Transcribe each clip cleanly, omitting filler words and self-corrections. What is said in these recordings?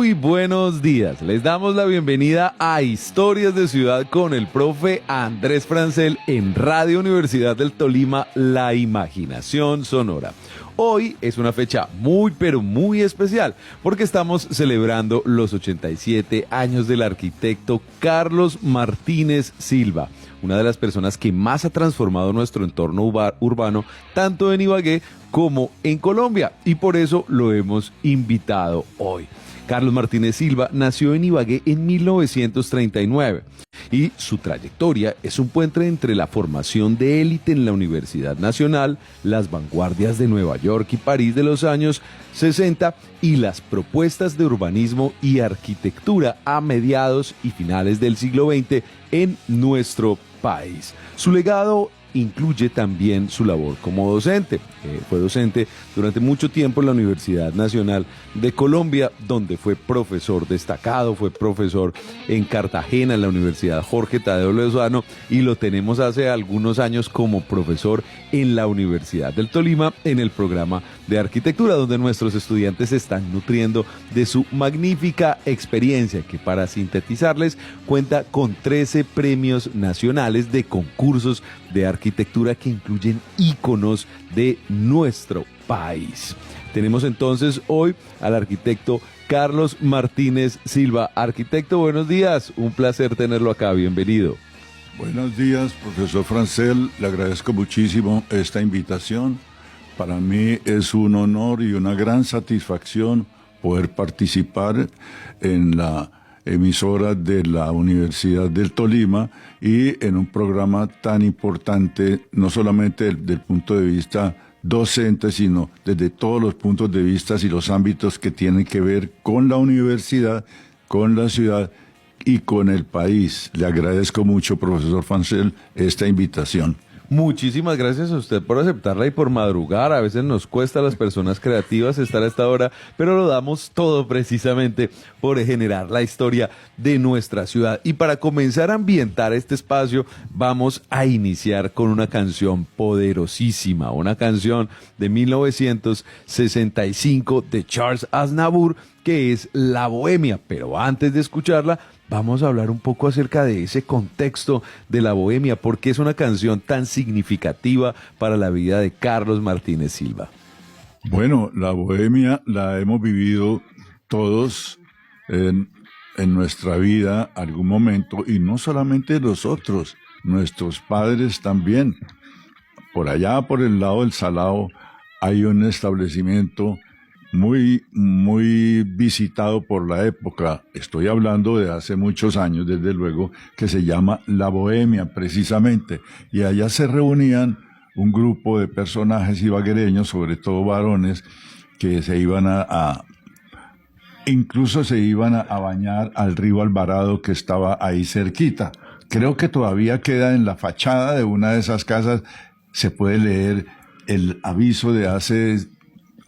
Muy buenos días, les damos la bienvenida a Historias de Ciudad con el profe Andrés Francel en Radio Universidad del Tolima, la imaginación sonora. Hoy es una fecha muy pero muy especial porque estamos celebrando los 87 años del arquitecto Carlos Martínez Silva, una de las personas que más ha transformado nuestro entorno urbano, tanto en Ibagué como en Colombia, y por eso lo hemos invitado hoy. Carlos Martínez Silva nació en Ibagué en 1939 y su trayectoria es un puente entre la formación de élite en la Universidad Nacional, las vanguardias de Nueva York y París de los años 60 y las propuestas de urbanismo y arquitectura a mediados y finales del siglo XX en nuestro país. Su legado incluye también su labor como docente. Fue docente durante mucho tiempo en la Universidad Nacional de Colombia, donde fue profesor destacado, fue profesor en Cartagena, en la Universidad Jorge Tadeo Lozano, y lo tenemos hace algunos años como profesor en la Universidad del Tolima, en el programa de arquitectura, donde nuestros estudiantes se están nutriendo de su magnífica experiencia, que para sintetizarles cuenta con 13 premios nacionales de concursos de arquitectura que incluyen íconos de nuestro país. Tenemos entonces hoy al arquitecto Carlos Martínez Silva. Arquitecto, buenos días, un placer tenerlo acá, bienvenido. Buenos días, profesor Francel, le agradezco muchísimo esta invitación. Para mí es un honor y una gran satisfacción poder participar en la emisora de la Universidad del Tolima y en un programa tan importante, no solamente del punto de vista docente, sino desde todos los puntos de vista y los ámbitos que tienen que ver con la universidad, con la ciudad y con el país. Le agradezco mucho, profesor Francel, esta invitación. Muchísimas gracias a usted por aceptarla y por madrugar. A veces nos cuesta a las personas creativas estar a esta hora, pero lo damos todo precisamente por generar la historia de nuestra ciudad. Y para comenzar a ambientar este espacio, vamos a iniciar con una canción poderosísima, una canción de 1965 de Charles Aznavour, que es La Bohemia. Pero antes de escucharla, vamos a hablar un poco acerca de ese contexto de La Bohemia, porque es una canción tan significativa para la vida de Carlos Martínez Silva. Bueno, La Bohemia la hemos vivido todos en nuestra vida algún momento, y no solamente nosotros, nuestros padres también. Por allá, por el lado del Salao, hay un establecimiento muy visitado por la época, estoy hablando de hace muchos años, desde luego, que se llama La Bohemia, precisamente, y allá se reunían un grupo de personajes ibaguereños, sobre todo varones, que se iban incluso se iban a bañar al río Alvarado, que estaba ahí cerquita. Creo que todavía queda en la fachada de una de esas casas, se puede leer el aviso de hace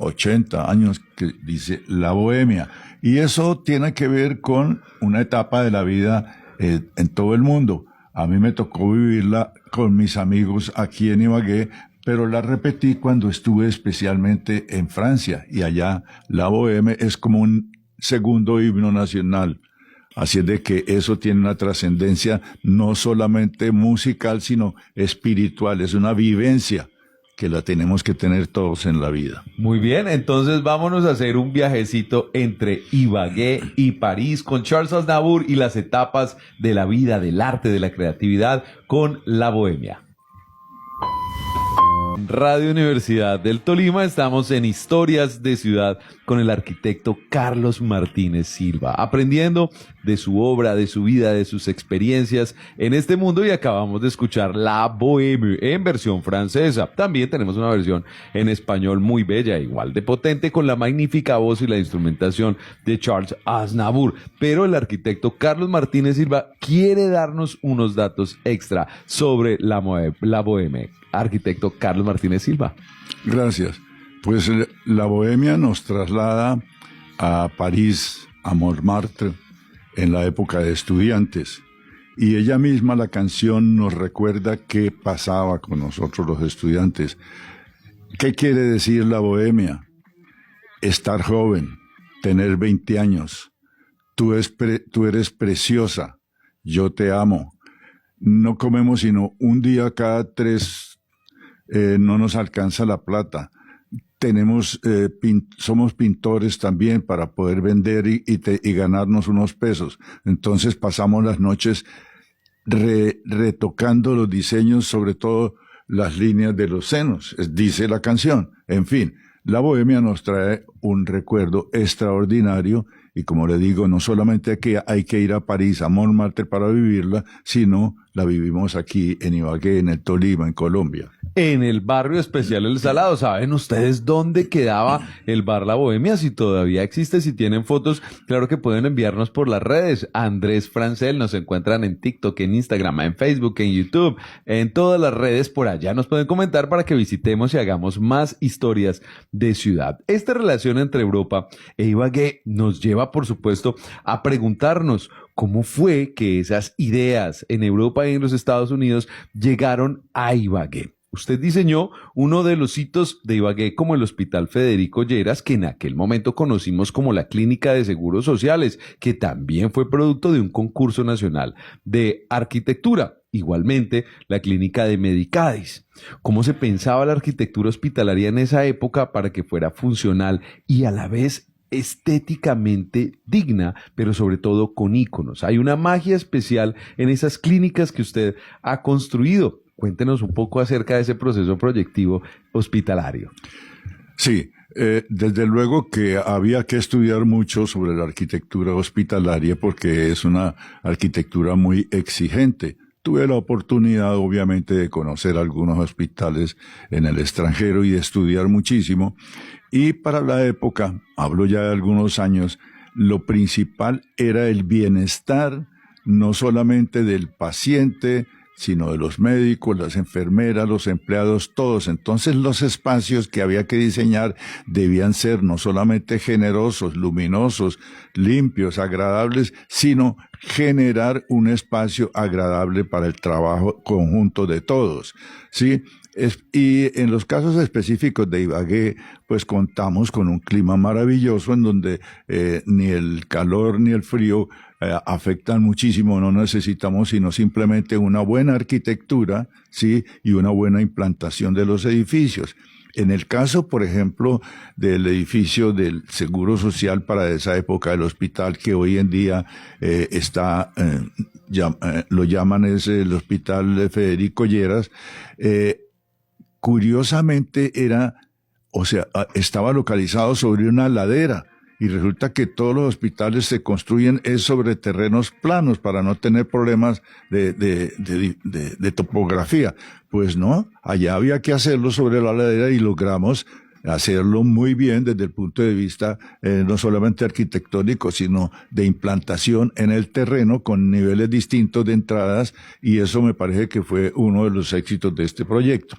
80 años que dice La Bohemia, y eso tiene que ver con una etapa de la vida en todo el mundo. A mí me tocó vivirla con mis amigos aquí en Ibagué, pero la repetí cuando estuve especialmente en Francia, y allá La Bohemia es como un segundo himno nacional. Así es de que eso tiene una trascendencia no solamente musical, sino espiritual, es una vivencia que la tenemos que tener todos en la vida. Muy bien, entonces vámonos a hacer un viajecito entre Ibagué y París con Charles Aznavour y las etapas de la vida, del arte, de la creatividad con La Bohemia. Radio Universidad del Tolima, estamos en Historias de Ciudad con el arquitecto Carlos Martínez Silva, aprendiendo de su obra, de su vida, de sus experiencias en este mundo, y acabamos de escuchar La Bohemia en versión francesa. También tenemos una versión en español muy bella, igual de potente, con la magnífica voz y la instrumentación de Charles Aznavour. Pero el arquitecto Carlos Martínez Silva quiere darnos unos datos extra sobre La Bohemia. Arquitecto Carlos Martínez Silva. Gracias. Pues La Bohemia nos traslada a París, a Montmartre, en la época de estudiantes. Y ella misma, la canción, nos recuerda qué pasaba con nosotros los estudiantes. ¿Qué quiere decir La Bohemia? Estar joven, tener 20 años, tú eres preciosa, yo te amo. No comemos sino un día cada 3, no nos alcanza la plata. Somos pintores también para poder vender y ganarnos unos pesos. Entonces pasamos las noches retocando los diseños, sobre todo las líneas de los senos, dice la canción. En fin, la bohemia nos trae un recuerdo extraordinario y, como le digo, no solamente hay que ir a París, a Montmartre para vivirla, sino la vivimos aquí en Ibagué, en el Tolima, en Colombia. En el barrio especial El Salado. ¿Saben ustedes dónde quedaba el bar La Bohemia? Si todavía existe, si tienen fotos, claro que pueden enviarnos por las redes. Andrés Francel, nos encuentran en TikTok, en Instagram, en Facebook, en YouTube, en todas las redes. Por allá nos pueden comentar para que visitemos y hagamos más historias de ciudad. Esta relación entre Europa e Ibagué nos lleva, por supuesto, a preguntarnos cómo fue que esas ideas en Europa y en los Estados Unidos llegaron a Ibagué. Usted diseñó uno de los hitos de Ibagué como el Hospital Federico Lleras, que en aquel momento conocimos como la Clínica de Seguros Sociales, que también fue producto de un concurso nacional de arquitectura. Igualmente, la Clínica de Medicadis. ¿Cómo se pensaba la arquitectura hospitalaria en esa época para que fuera funcional y a la vez estéticamente digna, pero sobre todo con íconos? Hay una magia especial en esas clínicas que usted ha construido. Cuéntenos un poco acerca de ese proceso proyectivo hospitalario. Sí, desde luego que había que estudiar mucho sobre la arquitectura hospitalaria porque es una arquitectura muy exigente. Tuve la oportunidad, obviamente, de conocer algunos hospitales en el extranjero y de estudiar muchísimo. Y para la época, hablo ya de algunos años, lo principal era el bienestar, no solamente del paciente, sino de los médicos, las enfermeras, los empleados, todos. Entonces los espacios que había que diseñar debían ser no solamente generosos, luminosos, limpios, agradables, sino generar un espacio agradable para el trabajo conjunto de todos, ¿sí? Y en los casos específicos de Ibagué, pues contamos con un clima maravilloso en donde ni el calor ni el frío afectan muchísimo. No necesitamos sino simplemente una buena arquitectura, ¿sí? Y una buena implantación de los edificios. En el caso, por ejemplo, del edificio del Seguro Social para esa época del hospital, que hoy en día lo llaman es el Hospital de Federico Lleras, curiosamente estaba localizado sobre una ladera. Y resulta que todos los hospitales se construyen sobre terrenos planos para no tener problemas de topografía. Pues no, allá había que hacerlo sobre la ladera y logramos hacerlo muy bien desde el punto de vista no solamente arquitectónico, sino de implantación en el terreno con niveles distintos de entradas, y eso me parece que fue uno de los éxitos de este proyecto.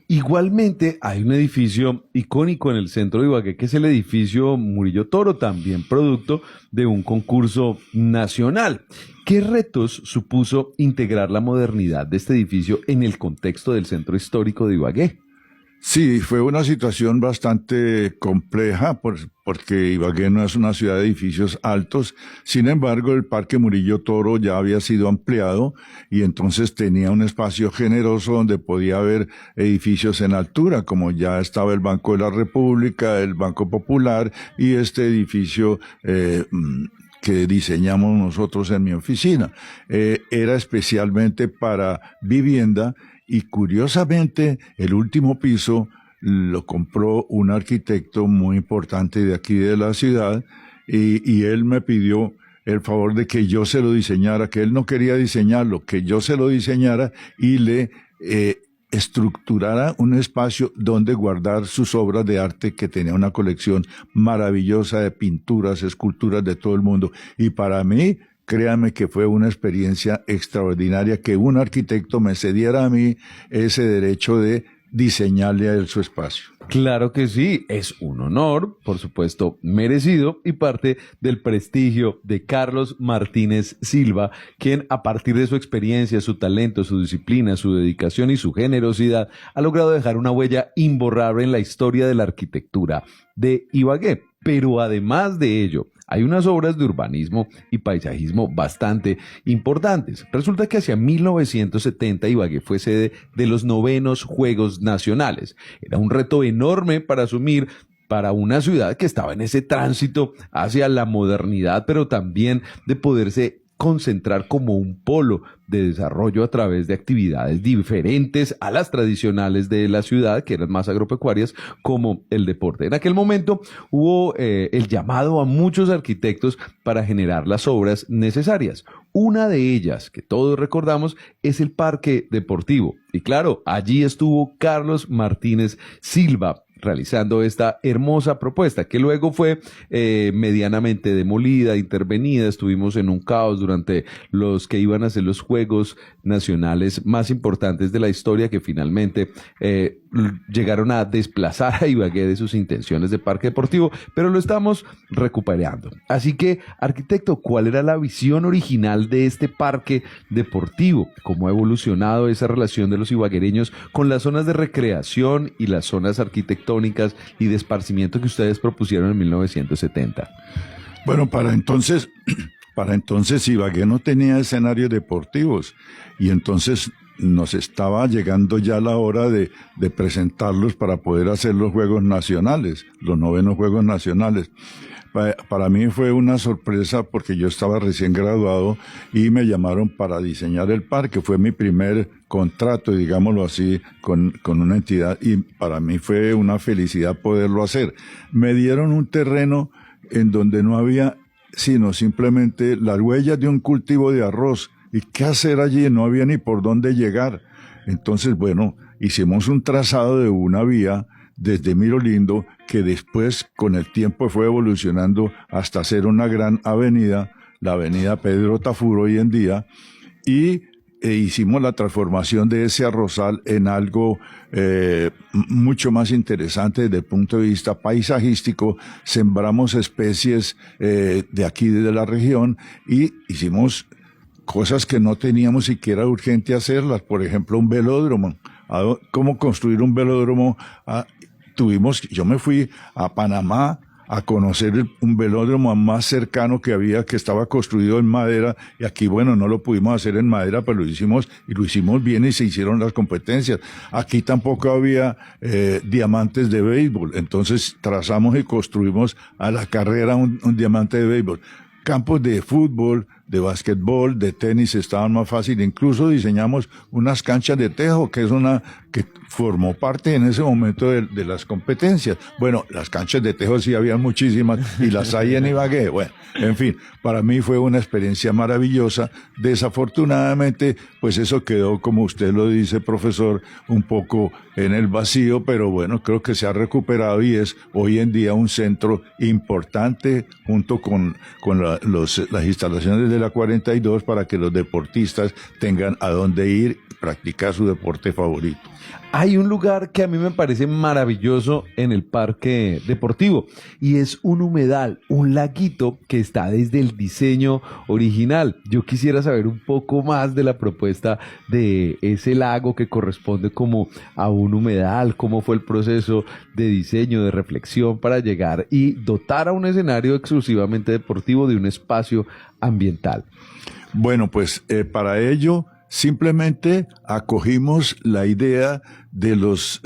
Igualmente hay un edificio icónico en el centro de Ibagué, que es el edificio Murillo Toro, también producto de un concurso nacional. ¿Qué retos supuso integrar la modernidad de este edificio en el contexto del centro histórico de Ibagué? Sí, fue una situación bastante compleja porque Ibagué no es una ciudad de edificios altos. Sin embargo, el Parque Murillo Toro ya había sido ampliado y entonces tenía un espacio generoso donde podía haber edificios en altura, como ya estaba el Banco de la República, el Banco Popular y este edificio que diseñamos nosotros en mi oficina. Era especialmente para vivienda. Y curiosamente, el último piso lo compró un arquitecto muy importante de aquí de la ciudad y él me pidió el favor de que yo se lo diseñara, que él no quería diseñarlo, que yo se lo diseñara y le estructurara un espacio donde guardar sus obras de arte, que tenía una colección maravillosa de pinturas, esculturas de todo el mundo. Y para mí, créanme que fue una experiencia extraordinaria que un arquitecto me cediera a mí ese derecho de diseñarle a él su espacio. Claro que sí, es un honor, por supuesto, merecido y parte del prestigio de Carlos Martínez Silva, quien a partir de su experiencia, su talento, su disciplina, su dedicación y su generosidad ha logrado dejar una huella imborrable en la historia de la arquitectura de Ibagué. Pero además de ello, hay unas obras de urbanismo y paisajismo bastante importantes. Resulta que hacia 1970 Ibagué fue sede de los 9º Juegos Nacionales. Era un reto enorme para asumir para una ciudad que estaba en ese tránsito hacia la modernidad, pero también de poderse concentrar como un polo de desarrollo a través de actividades diferentes a las tradicionales de la ciudad, que eran más agropecuarias, como el deporte. En aquel momento hubo el llamado a muchos arquitectos para generar las obras necesarias. Una de ellas, que todos recordamos, es el Parque Deportivo. Y claro, allí estuvo Carlos Martínez Silva, realizando esta hermosa propuesta, que luego fue medianamente demolida, intervenida. Estuvimos en un caos durante los que iban a ser los Juegos Nacionales más importantes de la historia, que finalmente llegaron a desplazar a Ibagué de sus intenciones de parque deportivo, pero lo estamos recuperando. Así que, arquitecto, ¿cuál era la visión original de este parque deportivo? ¿Cómo ha evolucionado esa relación de los ibaguereños con las zonas de recreación y las zonas arquitectónicas y de esparcimiento que ustedes propusieron en 1970? Bueno, para entonces Ibagué no tenía escenarios deportivos y entonces nos estaba llegando ya la hora de presentarlos para poder hacer los Juegos Nacionales, los 9º Juegos Nacionales. Para mí fue una sorpresa porque yo estaba recién graduado y me llamaron para diseñar el parque. Fue mi primer contrato, digámoslo así, con una entidad, y para mí fue una felicidad poderlo hacer. Me dieron un terreno en donde no había sino simplemente las huellas de un cultivo de arroz. ¿Y qué hacer allí? No había ni por dónde llegar. Entonces, bueno, hicimos un trazado de una vía desde Mirolindo, que después con el tiempo fue evolucionando hasta ser una gran avenida, la avenida Pedro Tafur hoy en día, y hicimos la transformación de ese arrozal en algo mucho más interesante desde el punto de vista paisajístico. Sembramos especies de aquí, de la región, y hicimos cosas que no teníamos siquiera urgente hacerlas. Por ejemplo, un velódromo. ¿Cómo construir un velódromo? Yo me fui a Panamá a conocer un velódromo más cercano que había, que estaba construido en madera, y aquí, bueno, no lo pudimos hacer en madera, pero lo hicimos bien y se hicieron las competencias. Aquí tampoco había diamantes de béisbol, entonces trazamos y construimos a la carrera un diamante de béisbol. Campos de fútbol, de básquetbol, de tenis estaban más fáciles. Incluso diseñamos unas canchas de tejo, que formó parte en ese momento de las competencias. Bueno, las canchas de tejo sí había muchísimas y las hay en Ibagué. Bueno, en fin, para mí fue una experiencia maravillosa. Desafortunadamente, pues eso quedó, como usted lo dice, profesor, un poco en el vacío, pero bueno, creo que se ha recuperado y es hoy en día un centro importante junto con las instalaciones de la 42 para que los deportistas tengan a dónde ir y practicar su deporte favorito. Hay un lugar que a mí me parece maravilloso en el parque deportivo y es un humedal, un laguito que está desde el diseño original. Yo quisiera saber un poco más de la propuesta de ese lago que corresponde como a un humedal, cómo fue el proceso de diseño, de reflexión para llegar y dotar a un escenario exclusivamente deportivo de un espacio ambiental. Bueno, pues para ello simplemente acogimos la idea de los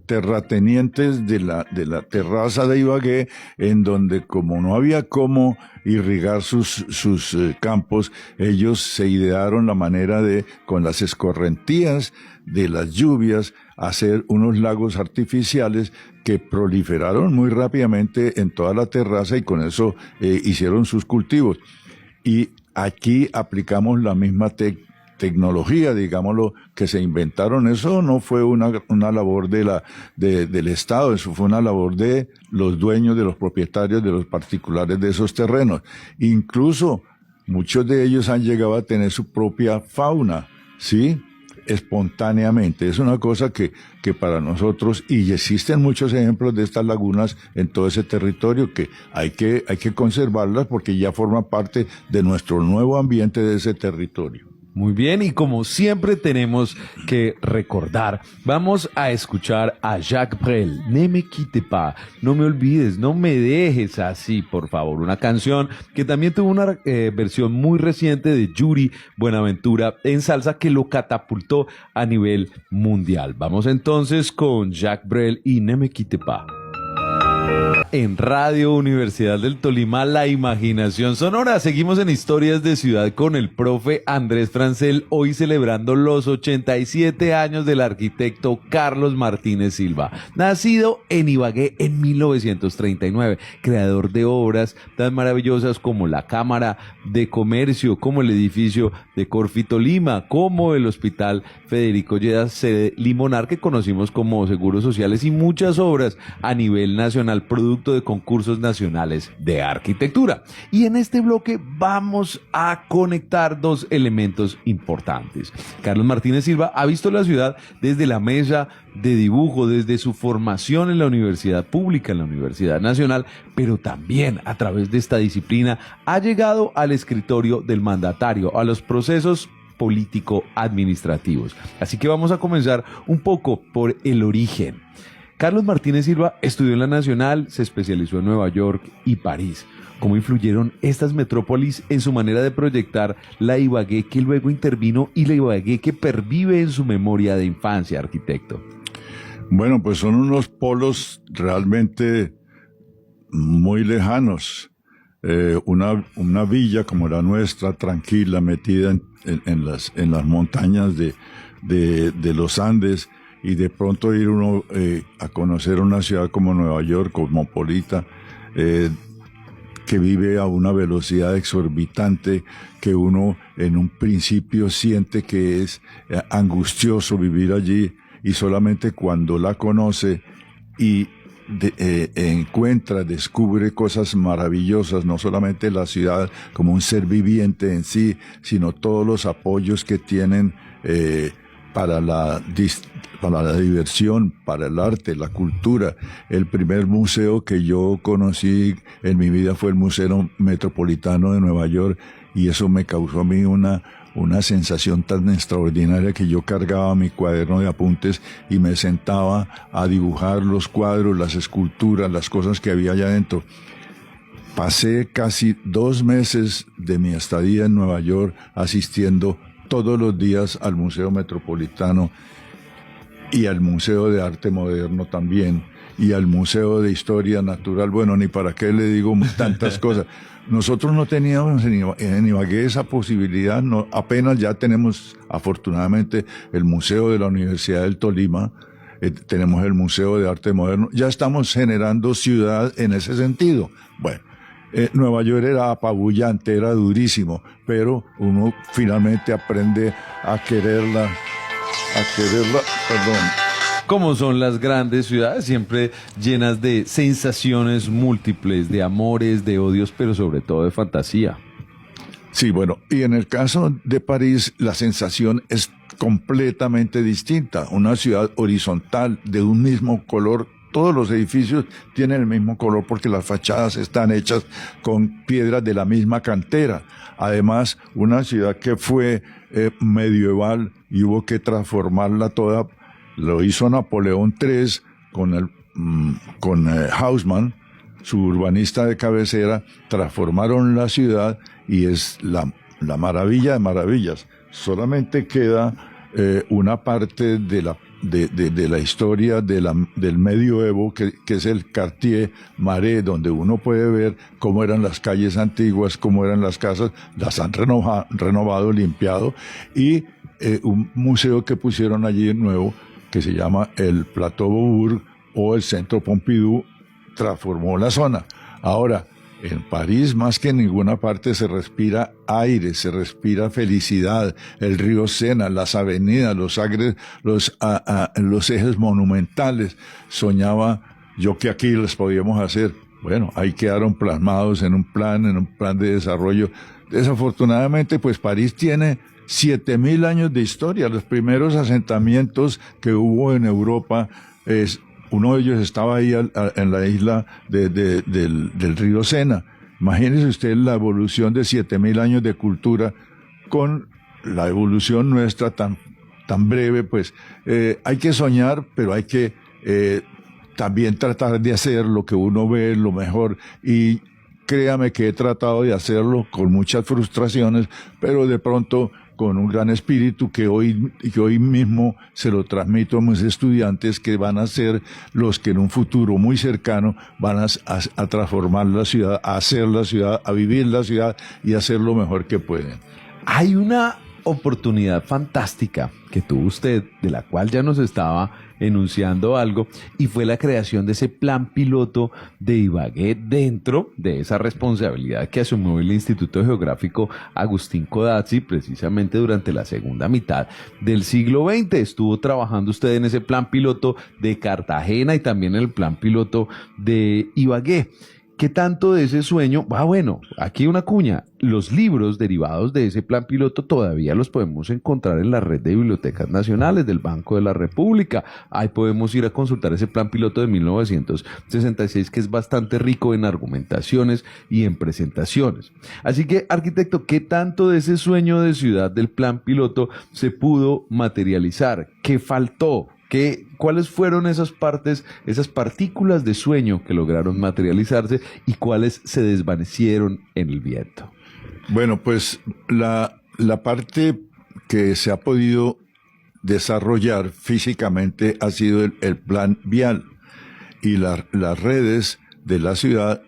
terratenientes de la terraza de Ibagué, en donde como no había cómo irrigar sus campos, ellos se idearon la manera de, con las escorrentías de las lluvias, hacer unos lagos artificiales que proliferaron muy rápidamente en toda la terraza y con eso hicieron sus cultivos. Y aquí aplicamos la misma tecnología, digámoslo, que se inventaron. Eso no fue una labor del Estado, eso fue una labor de los dueños, de los propietarios, de los particulares de esos terrenos. Incluso muchos de ellos han llegado a tener su propia fauna, ¿sí? Espontáneamente. Es una cosa que para nosotros, y existen muchos ejemplos de estas lagunas en todo ese territorio, que hay que conservarlas porque ya forman parte de nuestro nuevo ambiente de ese territorio. Muy bien, y como siempre tenemos que recordar, vamos a escuchar a Jacques Brel, Ne me quitte pas, no me olvides, no me dejes así, por favor, una canción que también tuvo una versión muy reciente de Yuri Buenaventura en salsa que lo catapultó a nivel mundial. Vamos entonces con Jacques Brel y Ne me quitte pas. En Radio Universidad del Tolima, la imaginación sonora. Seguimos en Historias de Ciudad con el profe Andrés Francel, hoy celebrando los 87 años del arquitecto Carlos Martínez Silva, nacido en Ibagué en 1939, creador de obras tan maravillosas como la Cámara de Comercio, como el edificio de Corfi Tolima, como el Hospital Federico Lleras, sede Limonar, que conocimos como Seguros Sociales, y muchas obras a nivel nacional, producto de concursos nacionales de arquitectura. Y en este bloque vamos a conectar dos elementos importantes. Carlos Martínez Silva ha visto la ciudad desde la mesa de dibujo, desde su formación en la universidad pública, en la Universidad Nacional, pero también a través de esta disciplina ha llegado al escritorio del mandatario, a los procesos político-administrativos. Así que vamos a comenzar un poco por el origen. Carlos Martínez Silva estudió en la Nacional, se especializó en Nueva York y París. ¿Cómo influyeron estas metrópolis en su manera de proyectar la Ibagué que luego intervino y la Ibagué que pervive en su memoria de infancia, arquitecto? Bueno, pues son unos polos realmente muy lejanos. Una villa como la nuestra, tranquila, metida en las montañas de los Andes, y de pronto ir uno a conocer una ciudad como Nueva York, cosmopolita, que vive a una velocidad exorbitante, que uno en un principio siente que es angustioso vivir allí, y solamente cuando la conoce y descubre cosas maravillosas, no solamente la ciudad como un ser viviente en sí, sino todos los apoyos que tienen para la diversión, para el arte, la cultura. El primer museo que yo conocí en mi vida fue el Museo Metropolitano de Nueva York, y eso me causó a mí una sensación tan extraordinaria que yo cargaba mi cuaderno de apuntes y me sentaba a dibujar los cuadros, las esculturas, las cosas que había allá adentro. Pasé casi 2 meses de mi estadía en Nueva York asistiendo todos los días al Museo Metropolitano y al Museo de Arte Moderno también, y al Museo de Historia Natural. Bueno, ni para qué le digo tantas cosas. Nosotros no teníamos en Ibagué esa posibilidad, no, apenas ya tenemos afortunadamente el Museo de la Universidad del Tolima, tenemos el Museo de Arte Moderno, ya estamos generando ciudad en ese sentido. Bueno, Nueva York era apabullante, era durísimo, pero uno finalmente aprende a quererla, perdón. Como son las grandes ciudades, siempre llenas de sensaciones múltiples, de amores, de odios, pero sobre todo de fantasía. Sí, bueno, y en el caso de París, la sensación es completamente distinta. Una ciudad horizontal, de un mismo color. Todos los edificios tienen el mismo color porque las fachadas están hechas con piedras de la misma cantera. Además, una ciudad que fue medieval y hubo que transformarla toda. Lo hizo Napoleón III con Haussmann, su urbanista de cabecera. Transformaron la ciudad y es la maravilla de maravillas. Solamente queda una parte de la historia del medioevo, que es el Quartier Marais, donde uno puede ver cómo eran las calles antiguas, cómo eran las casas, las han renovado, limpiado, y un museo que pusieron allí nuevo, que se llama el Plateau Beaubourg o el Centro Pompidou, transformó la zona. Ahora, en París, más que en ninguna parte, se respira aire, se respira felicidad, el río Sena, las avenidas, los ejes monumentales. Soñaba yo que aquí les podíamos hacer. Bueno, ahí quedaron plasmados en un plan de desarrollo. Desafortunadamente, pues París tiene 7.000 años de historia. Los primeros asentamientos que hubo en Europa, uno de ellos estaba ahí en la isla del río Sena. Imagínese usted la evolución de 7.000 años de cultura con la evolución nuestra tan breve, pues hay que soñar, pero hay que también tratar de hacer lo que uno ve lo mejor. Y créame que he tratado de hacerlo con muchas frustraciones, pero de pronto con un gran espíritu que hoy mismo se lo transmito a mis estudiantes, que van a ser los que en un futuro muy cercano van a transformar la ciudad, a hacer la ciudad, a vivir la ciudad y a hacer lo mejor que pueden. Hay una oportunidad fantástica que tuvo usted, de la cual ya nos estaba enunciando algo, y fue la creación de ese plan piloto de Ibagué dentro de esa responsabilidad que asumió el Instituto Geográfico Agustín Codazzi precisamente durante la segunda mitad del siglo XX. Estuvo trabajando usted en ese plan piloto de Cartagena y también en el plan piloto de Ibagué. ¿Qué tanto de ese sueño? Bueno, aquí una cuña. Los libros derivados de ese plan piloto todavía los podemos encontrar en la red de bibliotecas nacionales del Banco de la República. Ahí podemos ir a consultar ese plan piloto de 1966, que es bastante rico en argumentaciones y en presentaciones. Así que, arquitecto, ¿qué tanto de ese sueño de ciudad del plan piloto se pudo materializar? ¿Qué faltó? ¿Cuáles fueron esas partes, esas partículas de sueño que lograron materializarse y cuáles se desvanecieron en el viento? Bueno, pues la parte que se ha podido desarrollar físicamente ha sido el plan vial, y las redes de la ciudad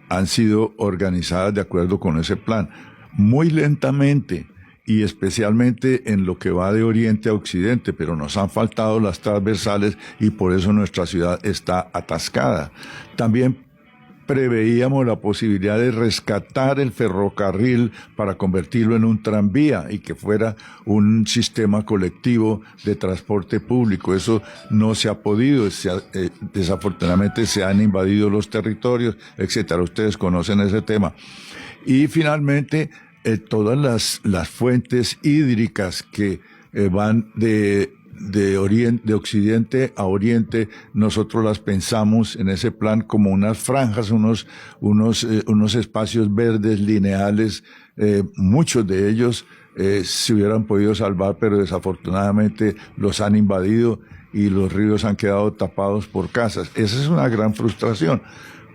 han sido organizadas de acuerdo con ese plan, muy lentamente, y especialmente en lo que va de oriente a occidente, pero nos han faltado las transversales y por eso nuestra ciudad está atascada. También preveíamos la posibilidad de rescatar el ferrocarril para convertirlo en un tranvía y que fuera un sistema colectivo de transporte público. Eso no se ha podido, desafortunadamente se han invadido los territorios, etcétera. Ustedes conocen ese tema. Y finalmente, todas las fuentes hídricas que van de occidente a oriente, nosotros las pensamos en ese plan como unas franjas, unos espacios verdes lineales. Muchos de ellos se hubieran podido salvar, pero desafortunadamente los han invadido y los ríos han quedado tapados por casas. Esa es una gran frustración,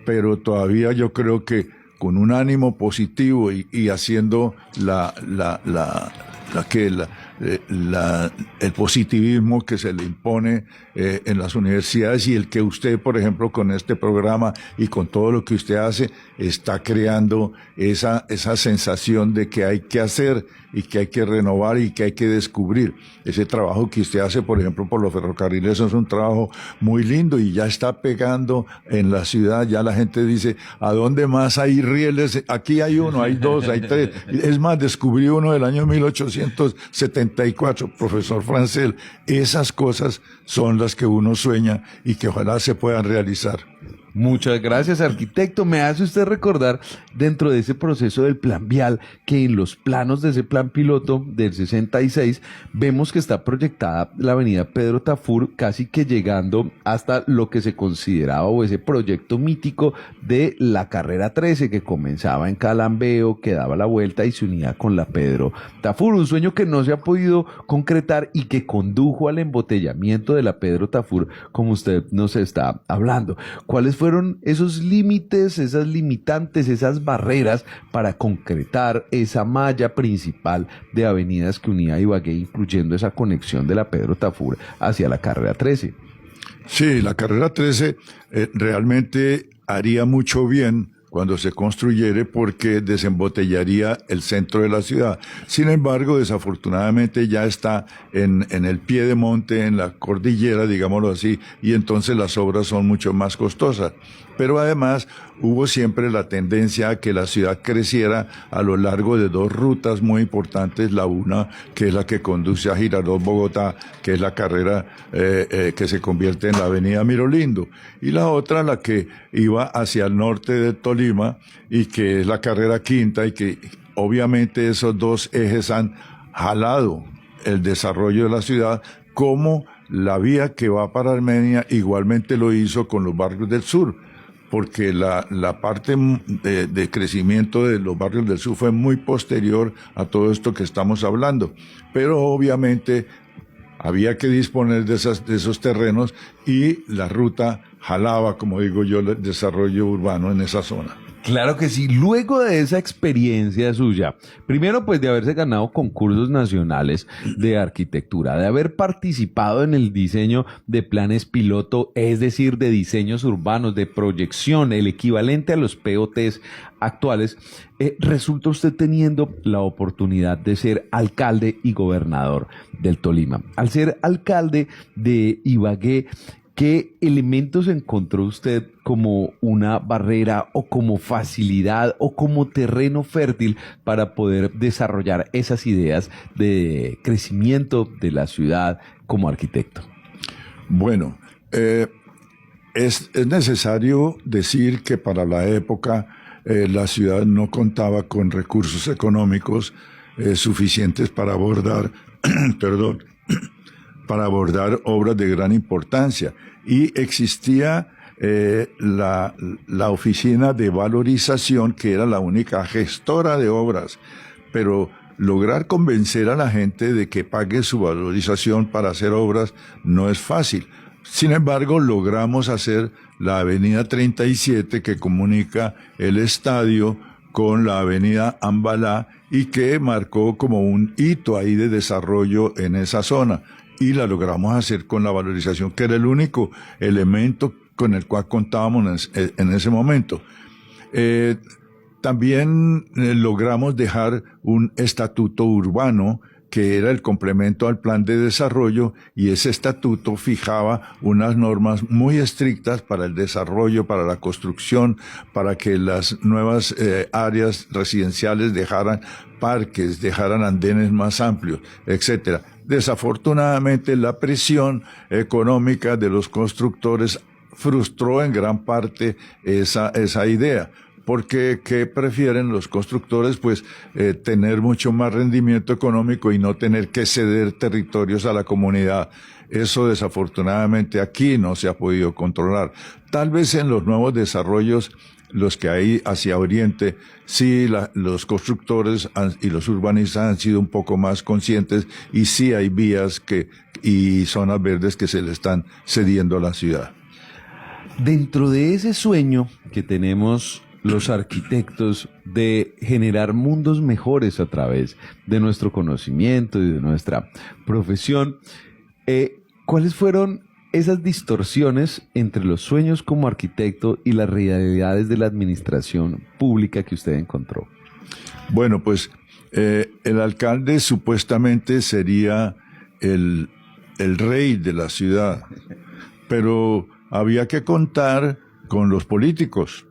pero todavía yo creo que con un ánimo positivo y haciendo el positivismo que se le impone en las universidades, y el que usted, por ejemplo, con este programa y con todo lo que usted hace, está creando esa sensación de que hay que hacer y que hay que renovar y que hay que descubrir. Ese trabajo que usted hace, por ejemplo, por los ferrocarriles, es un trabajo muy lindo y ya está pegando en la ciudad. Ya la gente dice, ¿a dónde más hay rieles? Aquí hay uno, hay dos, hay tres. Es más, descubrí uno del año 1874, profesor Francel. Esas cosas son las que uno sueña y que ojalá se puedan realizar. Muchas gracias, arquitecto. Me hace usted recordar, dentro de ese proceso del plan vial, que en los planos de ese plan piloto del 66 vemos que está proyectada la avenida Pedro Tafur, casi que llegando hasta lo que se consideraba, o ese proyecto mítico de la carrera 13, que comenzaba en Calambeo, que daba la vuelta y se unía con la Pedro Tafur. Un sueño que no se ha podido concretar y que condujo al embotellamiento de la Pedro Tafur, como usted nos está hablando. ¿Cuáles fueron esos límites, esas limitantes, esas barreras para concretar esa malla principal de avenidas que unía a Ibagué, incluyendo esa conexión de la Pedro Tafur hacia la carrera 13? Sí, la carrera 13 realmente haría mucho bien cuando se construyere, porque desembotellaría el centro de la ciudad. Sin embargo, desafortunadamente ya está en el pie de monte, en la cordillera, digámoslo así, y entonces las obras son mucho más costosas. Pero además hubo siempre la tendencia a que la ciudad creciera a lo largo de dos rutas muy importantes, la una, que es la que conduce a Girardot, Bogotá, que es la carrera que se convierte en la avenida Mirolindo, y la otra, la que iba hacia el norte de Tolima, y que es la carrera quinta, y que obviamente esos dos ejes han jalado el desarrollo de la ciudad, como la vía que va para Armenia igualmente lo hizo con los barrios del sur. porque la parte de crecimiento de los barrios del sur fue muy posterior a todo esto que estamos hablando. Pero obviamente había que disponer de esos terrenos y la ruta jalaba, como digo yo, el desarrollo urbano en esa zona. Claro que sí. Luego de esa experiencia suya, primero pues de haberse ganado concursos nacionales de arquitectura, de haber participado en el diseño de planes piloto, es decir, de diseños urbanos, de proyección, el equivalente a los POTs actuales, resulta usted teniendo la oportunidad de ser alcalde y gobernador del Tolima. Al ser alcalde de Ibagué, ¿qué elementos encontró usted como una barrera o como facilidad o como terreno fértil para poder desarrollar esas ideas de crecimiento de la ciudad como arquitecto? Bueno, es necesario decir que para la época la ciudad no contaba con recursos económicos suficientes para abordar, perdón, para abordar obras de gran importancia. Y existía la oficina de valorización, que era la única gestora de obras, pero lograr convencer a la gente de que pague su valorización para hacer obras no es fácil. Sin embargo, logramos hacer la avenida 37, que comunica el estadio con la avenida Ambalá y que marcó como un hito ahí de desarrollo en esa zona. Y la logramos hacer con la valorización, que era el único elemento con el cual contábamos en ese momento. También logramos dejar un estatuto urbano que era el complemento al plan de desarrollo, y ese estatuto fijaba unas normas muy estrictas para el desarrollo, para la construcción, para que las nuevas áreas residenciales dejaran parques, dejaran andenes más amplios, etcétera. Desafortunadamente, la presión económica de los constructores frustró en gran parte esa idea. Porque ¿qué prefieren los constructores? Pues tener mucho más rendimiento económico y no tener que ceder territorios a la comunidad. Eso desafortunadamente aquí no se ha podido controlar. Tal vez en los nuevos desarrollos, los que hay hacia Oriente, sí los constructores y los urbanistas han sido un poco más conscientes, y sí hay vías y zonas verdes que se le están cediendo a la ciudad. Dentro de ese sueño que tenemos los arquitectos de generar mundos mejores a través de nuestro conocimiento y de nuestra profesión, ¿cuáles fueron esas distorsiones entre los sueños como arquitecto y las realidades de la administración pública que usted encontró? Bueno, pues el alcalde supuestamente sería el rey de la ciudad, pero había que contar con los políticos.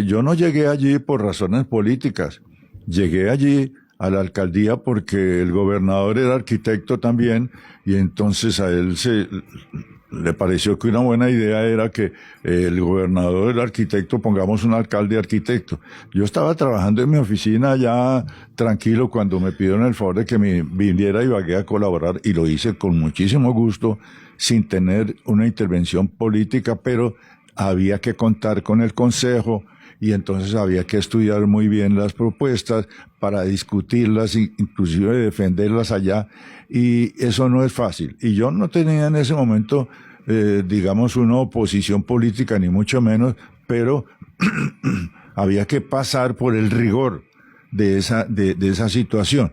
Yo no llegué allí por razones políticas, llegué allí a la alcaldía porque el gobernador era arquitecto también, y entonces a él le pareció que una buena idea era que el gobernador era arquitecto, pongamos un alcalde arquitecto. Yo estaba trabajando en mi oficina ya tranquilo cuando me pidieron el favor de que me viniera a Ibagué a colaborar, y lo hice con muchísimo gusto, sin tener una intervención política, pero había que contar con el consejo, y entonces había que estudiar muy bien las propuestas para discutirlas, inclusive defenderlas allá, y eso no es fácil. Y yo no tenía en ese momento, digamos, una oposición política, ni mucho menos, pero había que pasar por el rigor de esa situación.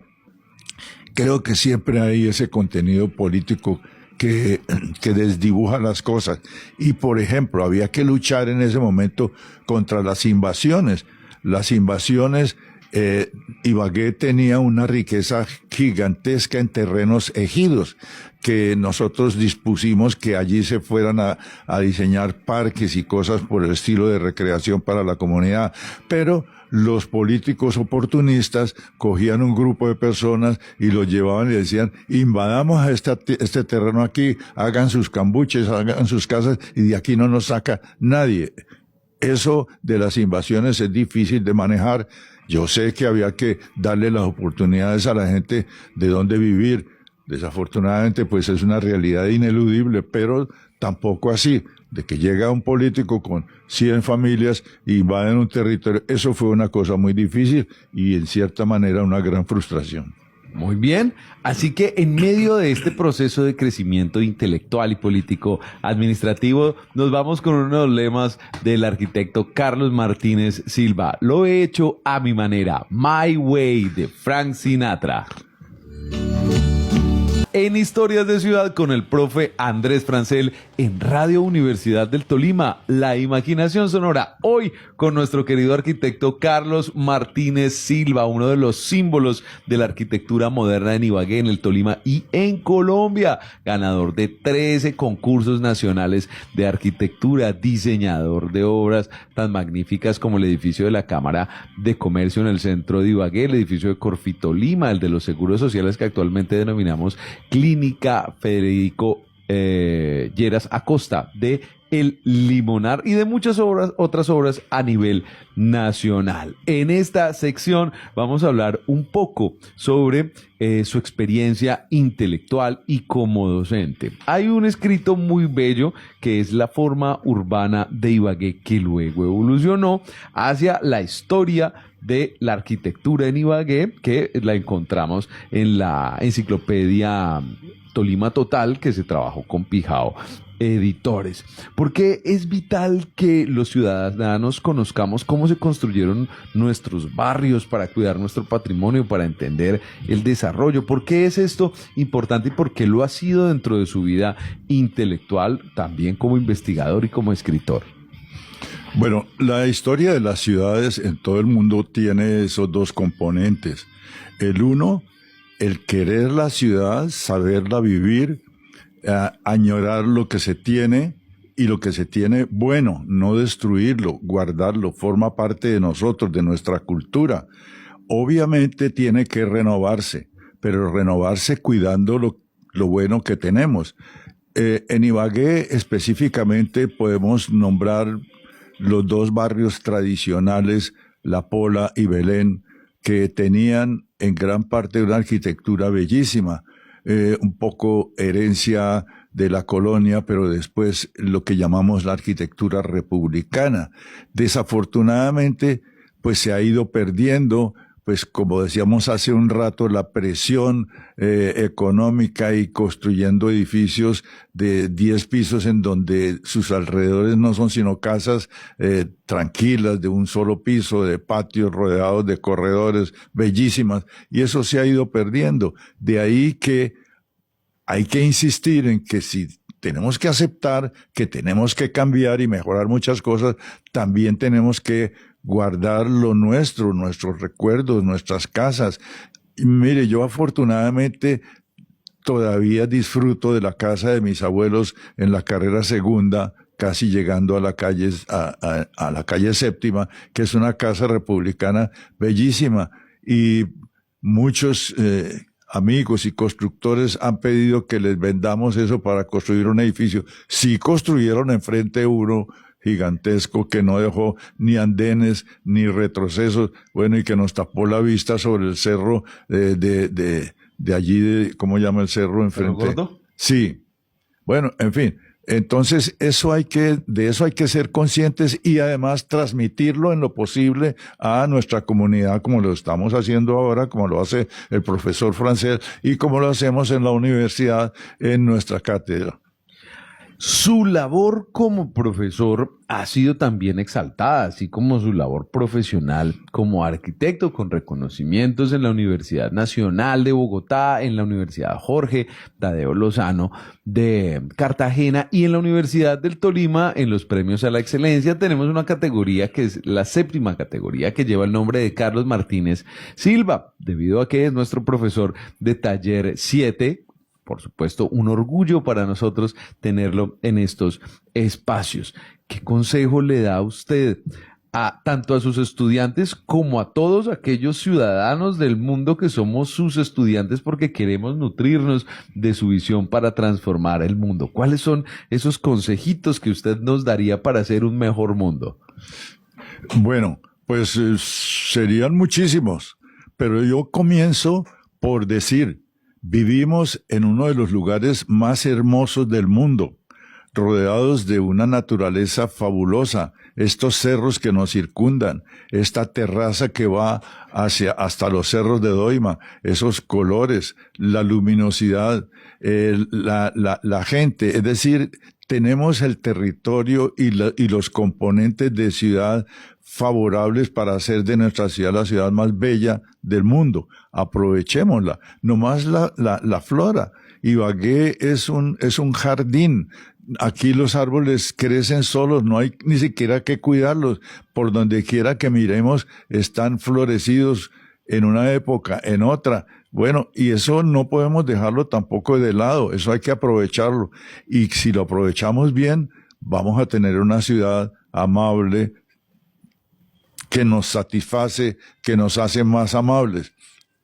Creo que siempre hay ese contenido político que desdibuja las cosas. Y, por ejemplo, había que luchar en ese momento contra las invasiones. Las invasiones, Ibagué tenía una riqueza gigantesca en terrenos ejidos, que nosotros dispusimos que allí se fueran a diseñar parques y cosas por el estilo de recreación para la comunidad. Pero los políticos oportunistas cogían un grupo de personas y los llevaban y decían: invadamos a este terreno aquí, hagan sus cambuches, hagan sus casas, y de aquí no nos saca nadie. Eso de las invasiones es difícil de manejar. Yo sé que había que darle las oportunidades a la gente de dónde vivir. Desafortunadamente, pues es una realidad ineludible, pero tampoco así, de que llega un político con 100 familias y va en un territorio. Eso fue una cosa muy difícil y en cierta manera una gran frustración. Muy bien, así que en medio de este proceso de crecimiento intelectual y político administrativo, nos vamos con uno de los lemas del arquitecto Carlos Martínez Silva. Lo he hecho a mi manera, My Way, de Frank Sinatra. En Historias de Ciudad con el profe Andrés Francel en Radio Universidad del Tolima, la imaginación sonora. Hoy con nuestro querido arquitecto Carlos Martínez Silva, uno de los símbolos de la arquitectura moderna en Ibagué, en el Tolima y en Colombia. Ganador de 13 concursos nacionales de arquitectura, diseñador de obras tan magníficas como el edificio de la Cámara de Comercio en el centro de Ibagué, el edificio de Corfitolima, el de los seguros sociales que actualmente denominamos Clínica Federico Lleras Acosta de El Limonar y de muchas otras obras a nivel nacional. En esta sección vamos a hablar un poco sobre su experiencia intelectual y como docente. Hay un escrito muy bello que es La forma urbana de Ibagué, que luego evolucionó hacia la historia de la arquitectura en Ibagué, que la encontramos en la enciclopedia Tolima Total, que se trabajó con Pijao Editores. Porque es vital que los ciudadanos conozcamos cómo se construyeron nuestros barrios para cuidar nuestro patrimonio, para entender el desarrollo. ¿Por qué es esto importante y por qué lo ha sido dentro de su vida intelectual, también como investigador y como escritor? Bueno, la historia de las ciudades en todo el mundo tiene esos dos componentes. El uno, el querer la ciudad, saberla vivir, añorar lo que se tiene y lo que se tiene bueno, no destruirlo, guardarlo, forma parte de nosotros, de nuestra cultura. Obviamente tiene que renovarse, pero renovarse cuidando lo bueno que tenemos. En Ibagué específicamente podemos nombrar los dos barrios tradicionales, La Pola y Belén, que tenían en gran parte una arquitectura bellísima, un poco herencia de la colonia, pero después lo que llamamos la arquitectura republicana. Desafortunadamente, pues se ha ido perdiendo, pues como decíamos hace un rato, la presión económica y construyendo edificios de 10 pisos en donde sus alrededores no son sino casas tranquilas de un solo piso, de patios rodeados de corredores bellísimas, y eso se ha ido perdiendo. De ahí que hay que insistir en que si tenemos que aceptar que tenemos que cambiar y mejorar muchas cosas, también tenemos que guardar lo nuestro, nuestros recuerdos, nuestras casas. Y mire, yo afortunadamente todavía disfruto de la casa de mis abuelos en la carrera segunda, casi llegando a la calle, a la calle séptima, que es una casa republicana bellísima. Y muchos amigos y constructores han pedido que les vendamos eso para construir un edificio. Sí construyeron enfrente uno gigantesco que no dejó ni andenes ni retrocesos, bueno, y que nos tapó la vista sobre el cerro de allí, ¿cómo llama el cerro enfrente? ¿Cerro Gordo? Sí. Bueno, en fin. Entonces, de eso hay que ser conscientes y además transmitirlo en lo posible a nuestra comunidad, como lo estamos haciendo ahora, como lo hace el profesor Francel y como lo hacemos en la universidad, en nuestra cátedra. Su labor como profesor ha sido también exaltada, así como su labor profesional como arquitecto con reconocimientos en la Universidad Nacional de Bogotá, en la Universidad Jorge Tadeo Lozano de Cartagena y en la Universidad del Tolima. En los premios a la excelencia tenemos una categoría que es la 7ª categoría, que lleva el nombre de Carlos Martínez Silva, debido a que es nuestro profesor de taller 7. Por supuesto, un orgullo para nosotros tenerlo en estos espacios. ¿Qué consejo le da usted tanto a sus estudiantes como a todos aquellos ciudadanos del mundo que somos sus estudiantes porque queremos nutrirnos de su visión para transformar el mundo? ¿Cuáles son esos consejitos que usted nos daría para hacer un mejor mundo? Bueno, pues serían muchísimos, pero yo comienzo por decir: vivimos en uno de los lugares más hermosos del mundo, rodeados de una naturaleza fabulosa, estos cerros que nos circundan, esta terraza que va hasta los cerros de Doima, esos colores, la luminosidad, la gente, es decir, tenemos el territorio y los componentes de ciudad favorables para hacer de nuestra ciudad la ciudad más bella del mundo. Aprovechémosla. Nomás la flora. Ibagué es un jardín. Aquí los árboles crecen solos, no hay ni siquiera que cuidarlos. Por donde quiera que miremos, están florecidos en una época, en otra. Bueno, y eso no podemos dejarlo tampoco de lado, eso hay que aprovecharlo. Y si lo aprovechamos bien, vamos a tener una ciudad amable, que nos satisface, que nos hace más amables.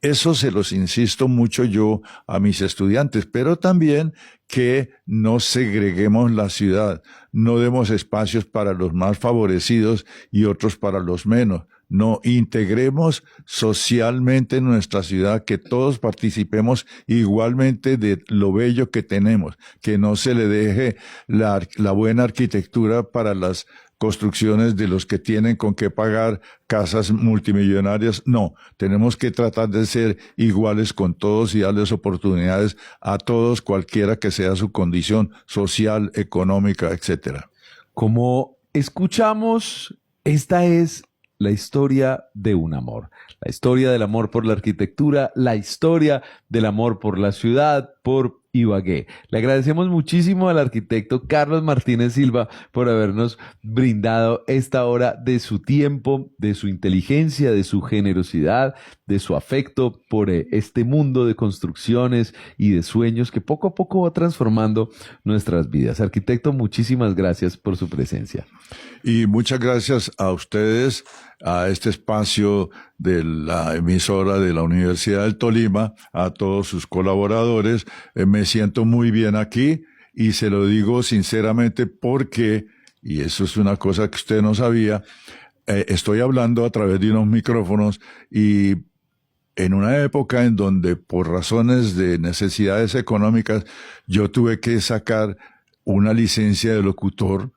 Eso se los insisto mucho yo a mis estudiantes, pero también que no segreguemos la ciudad, no demos espacios para los más favorecidos y otros para los menos. No, integremos socialmente nuestra ciudad, que todos participemos igualmente de lo bello que tenemos, que no se le deje la buena arquitectura para las construcciones de los que tienen con qué pagar casas multimillonarias. No, tenemos que tratar de ser iguales con todos y darles oportunidades a todos, cualquiera que sea su condición social, económica, etcétera. Como escuchamos, esta es la historia de un amor, la historia del amor por la arquitectura, la historia del amor por la ciudad, por Ibagué. Le agradecemos muchísimo al arquitecto Carlos Martínez Silva por habernos brindado esta hora de su tiempo, de su inteligencia, de su generosidad, de su afecto por este mundo de construcciones y de sueños que poco a poco va transformando nuestras vidas. Arquitecto, muchísimas gracias por su presencia. Y muchas gracias a ustedes, a este espacio de la emisora de la Universidad del Tolima, a todos sus colaboradores. Me siento muy bien aquí y se lo digo sinceramente porque, y eso es una cosa que usted no sabía, estoy hablando a través de unos micrófonos y en una época en donde por razones de necesidades económicas yo tuve que sacar una licencia de locutor.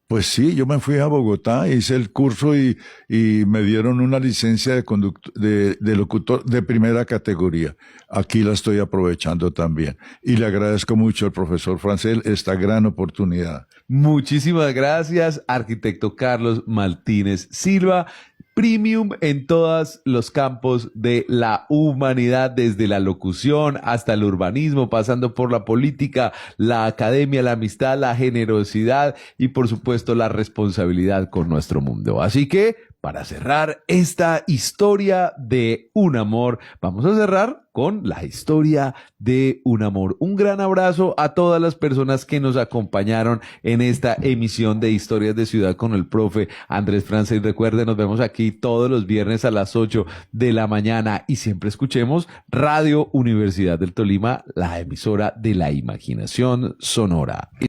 Pues sí, yo me fui a Bogotá, hice el curso y me dieron una licencia de locutor de primera categoría. Aquí la estoy aprovechando también. Y le agradezco mucho al profesor Francel esta gran oportunidad. Muchísimas gracias, arquitecto Carlos Martínez Silva. Premium en todos los campos de la humanidad, desde la locución hasta el urbanismo, pasando por la política, la academia, la amistad, la generosidad y por supuesto la responsabilidad con nuestro mundo. Así que, para cerrar esta historia de un amor, vamos a cerrar con la historia de un amor. Un gran abrazo a todas las personas que nos acompañaron en esta emisión de Historias de Ciudad con el profe Andrés Francel. Recuerden, nos vemos aquí todos los viernes a las 8 de la mañana y siempre escuchemos Radio Universidad del Tolima, la emisora de la imaginación sonora.